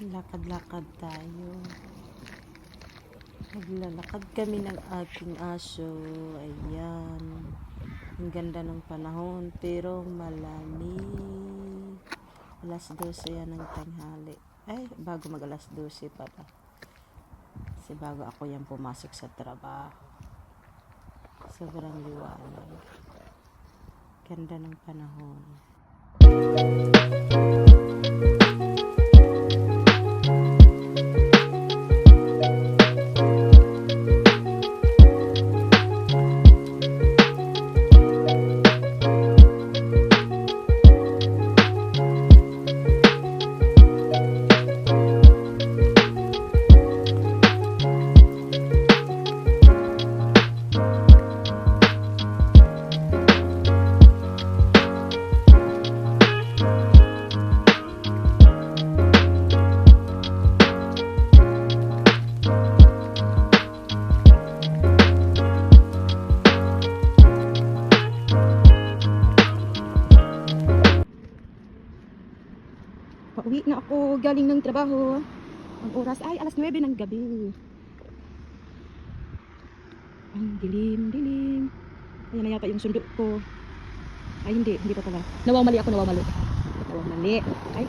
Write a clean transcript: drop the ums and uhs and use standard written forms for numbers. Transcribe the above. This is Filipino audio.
Lakad-lakad tayo. Naglalakad kami ng ating aso. Ayan. Ang ganda ng panahon pero malamig. Alas 12 yan ng tanghali. Ay, bago mag alas 12 pala. Kasi bago ako yan pumasok sa trabaho. Sobrang liwanag. Ganda ng panahon. Pauwi na ako galing ng trabaho. Ang oras ay alas 9 ng gabi. Ang dilim. Ayan na yata yung sundo ko. Ay hindi pa pala. Nawamali ako. Nawamali. Ay.